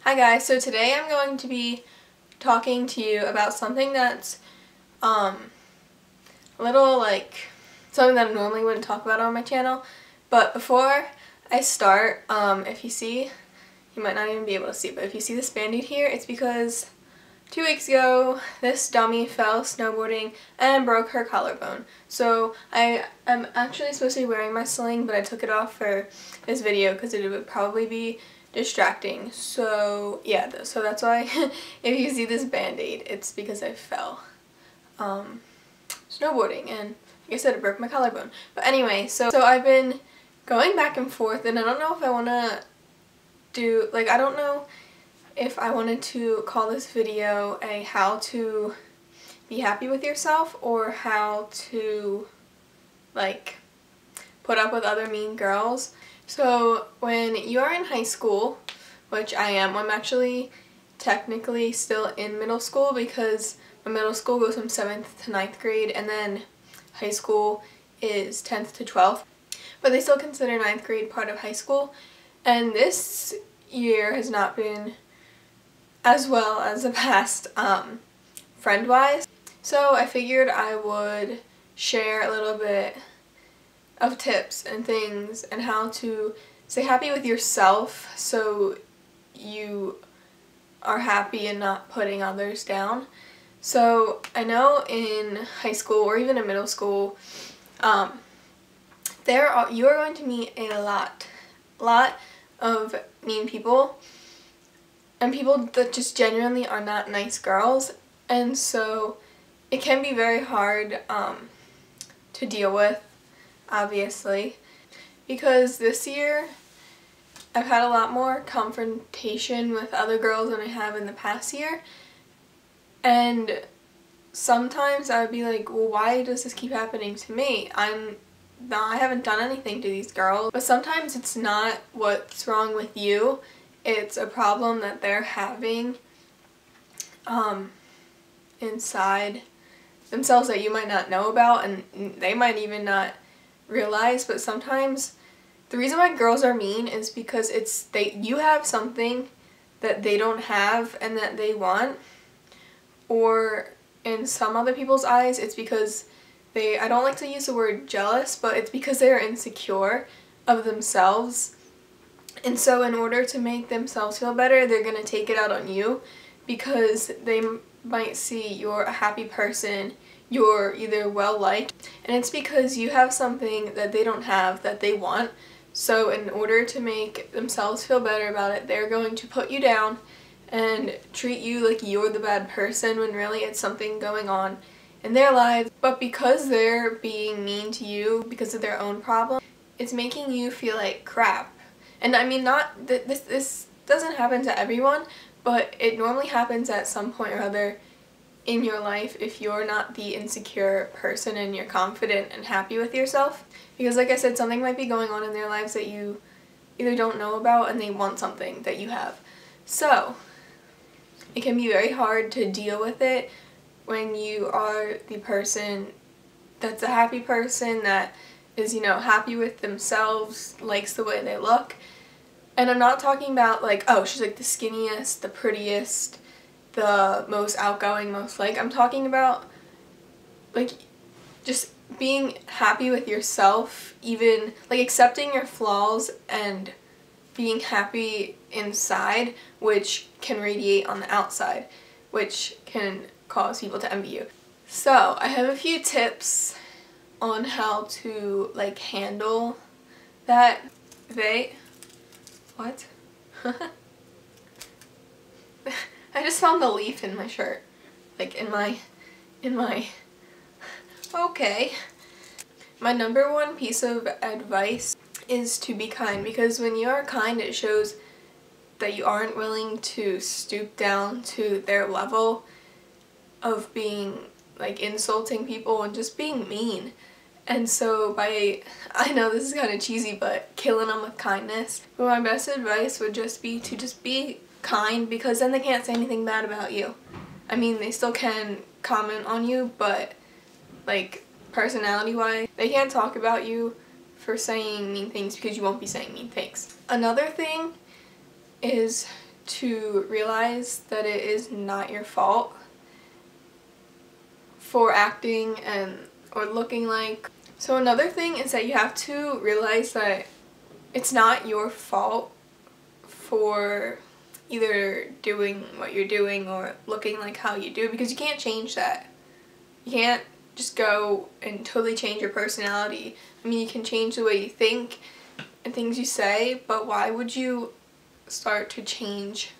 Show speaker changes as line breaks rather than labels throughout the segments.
Hi guys, so today I'm going to be talking to you about something that's a little like something that I normally wouldn't talk about on my channel. But before I start, if you see, you might not even be able to see, but if you see this band-aid here, it's because 2 weeks ago this dummy fell snowboarding and broke her collarbone. So I am actually supposed to be wearing my sling, but I took it off for this video because it would probably be distracting. So yeah, so that's why if you see this band-aid, it's because I fell snowboarding and like I said, it broke my collarbone. But anyway, so I've been going back and forth, and I don't know if I want to do, like, I don't know if I wanted to call this video a how to be happy with yourself or how to like put up with other mean girls. So when you are in high school, which I am, I'm actually technically still in middle school because my middle school goes from 7th to 9th grade and then high school is 10th to 12th. But they still consider 9th grade part of high school, and this year has not been as well as the past friend-wise. So I figured I would share a little bit of tips and things and how to stay happy with yourself so you are happy and not putting others down. So I know in high school or even in middle school, you are going to meet a lot of mean people and people that just genuinely are not nice girls, and so it can be very hard to deal with, obviously, because this year I've had a lot more confrontation with other girls than I have in the past year, and sometimes I would be like, well, why does this keep happening to me? I haven't done anything to these girls. But sometimes it's not what's wrong with you, it's a problem that they're having inside themselves that you might not know about and they might even not realize. But sometimes the reason why girls are mean is because you have something that they don't have and that they want, or in some other people's eyes it's because I don't like to use the word jealous, but it's because they are insecure of themselves. And so in order to make themselves feel better, they're going to take it out on you because they might see you're a happy person, you're either well-liked, and it's because you have something that they don't have that they want. So in order to make themselves feel better about it, they're going to put you down and treat you like you're the bad person when really it's something going on in their lives. But because they're being mean to you because of their own problem, it's making you feel like crap. And I mean, not this doesn't happen to everyone, but it normally happens at some point or other in your life if you're not the insecure person and you're confident and happy with yourself. Because like I said, something might be going on in their lives that you either don't know about and they want something that you have. So it can be very hard to deal with it when you are the person that's a happy person that is, you know, happy with themselves, likes the way they look. And I'm not talking about like, oh, she's like the skinniest, the prettiest, the most outgoing, most like. I'm talking about like just being happy with yourself, even like accepting your flaws and being happy inside, which can radiate on the outside, which can cause people to envy you. So I have a few tips on how to like handle that. What? I just found the leaf in my shirt. Like in my okay. My number one piece of advice is to be kind, because when you are kind, it shows that you aren't willing to stoop down to their level of being like insulting people and just being mean. And so I know this is kind of cheesy, but killing them with kindness. But my best advice would just be kind, because then they can't say anything bad about you. I mean, they still can comment on you, but like personality-wise, they can't talk about you for saying mean things because you won't be saying mean things. Another thing is to realize that it is not your fault for acting and or looking like. So another thing is that you have to realize that it's not your fault for either doing what you're doing or looking like how you do, because you can't change that. You can't just go and totally change your personality. I mean, you can change the way you think and things you say, but why would you start to change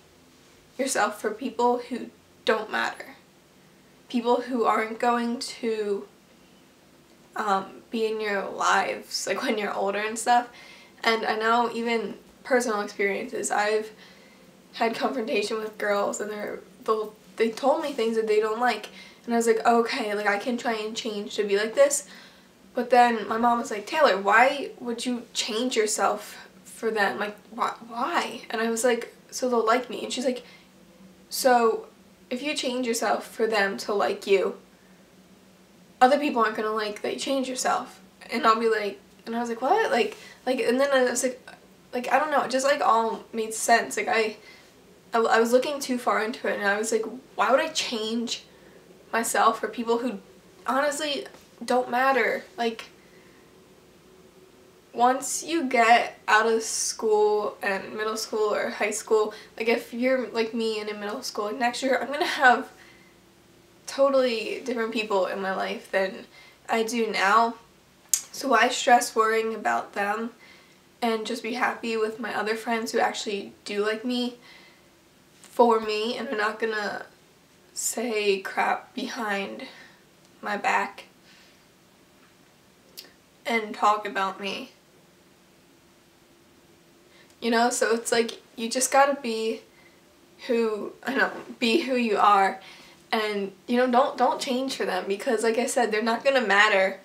yourself for people who don't matter? People who aren't going to be in your lives like when you're older and stuff. And I know even personal experiences, I've had confrontation with girls and they told me things that they don't like, and I was like, okay, like I can try and change to be like this. But then my mom was like, Taylor, why would you change yourself for them? Like, why? And I was like, so they'll like me. And she's like, so if you change yourself for them to like you, other people aren't gonna like that you change yourself. And I'll be like, and I was like, what? Like, and then I was like, I don't know, it just like all made sense. Like I was looking too far into it, and I was like, why would I change myself for people who honestly don't matter? Like, once you get out of school and middle school or high school, like if you're like me and in middle school, like next year I'm gonna have totally different people in my life than I do now. So why stress worrying about them and just be happy with my other friends who actually do like me for me and are not gonna say crap behind my back and talk about me. You know, so it's like you just gotta be who you are, and you know, don't change for them, because like I said, they're not gonna matter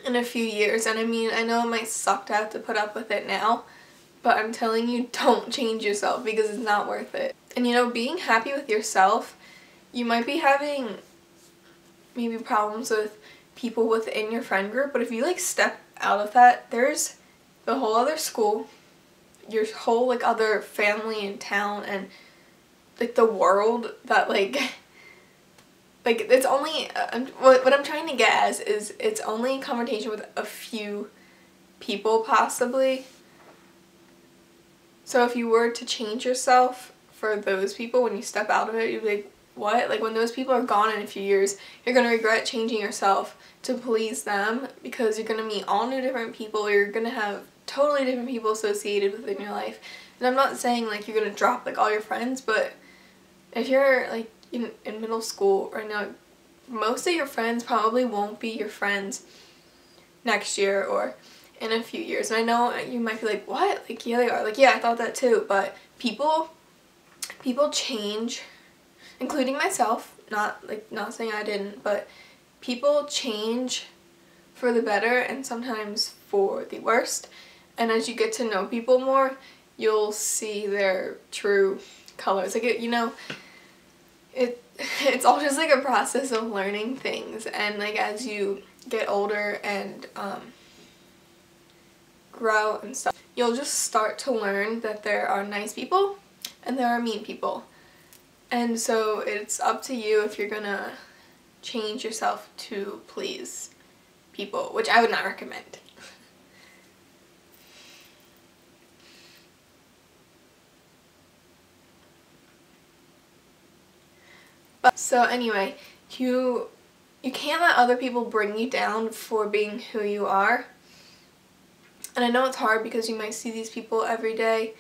in a few years. And I mean, I know it might suck to have to put up with it now, but I'm telling you, don't change yourself, because it's not worth it. And you know, being happy with yourself, you might be having maybe problems with people within your friend group, but if you like step out of that, there's the whole other school, your whole like other family in town, and like the world that like it's only what I'm trying to get as is it's only a conversation with a few people possibly. So if you were to change yourself for those people, when you step out of it, you'd be like, what? Like when those people are gone in a few years, you're going to regret changing yourself to please them, because you're going to meet all new different people. You're going to have totally different people associated within your life. And I'm not saying like you're going to drop like all your friends, but if you're like in middle school right now, most of your friends probably won't be your friends next year or in a few years. And I know you might be like, what? Like, yeah, they are. Like, yeah, I thought that too. But people change, including myself. Not saying I didn't, but people change for the better and sometimes for the worst. And as you get to know people more, you'll see their true colors. Like, you know, it's all just like a process of learning things. And like as you get older and grow and stuff, you'll just start to learn that there are nice people and there are mean people. And so it's up to you if you're gonna change yourself to please people, which I would not recommend. But so anyway, you can't let other people bring you down for being who you are. And I know it's hard because you might see these people every day,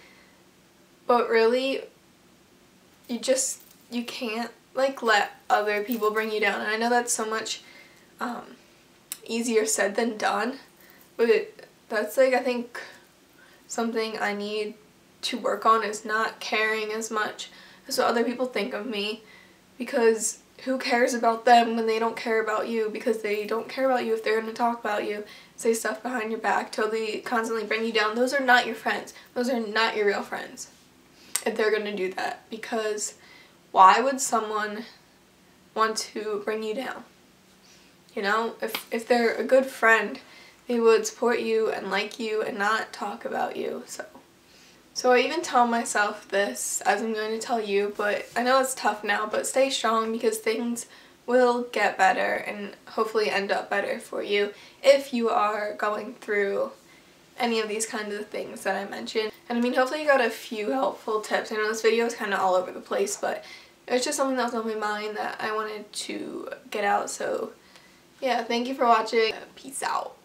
but really you can't like let other people bring you down. And I know that's so much easier said than done, but that's like I think something I need to work on, is not caring as much as what other people think of me, because who cares about them when they don't care about you? Because they don't care about you if they're going to talk about you, say stuff behind your back, totally constantly bring you down. Those are not your friends. Those are not your real friends if they're going to do that, because why would someone want to bring you down? You know, if they're a good friend, they would support you and like you and not talk about you. So I even tell myself this as I'm going to tell you, but I know it's tough now, but stay strong because things will get better and hopefully end up better for you if you are going through any of these kinds of things that I mentioned. And I mean, hopefully you got a few helpful tips. I know this video is kind of all over the place, but it was just something that was on my mind that I wanted to get out. So yeah, thank you for watching. Peace out.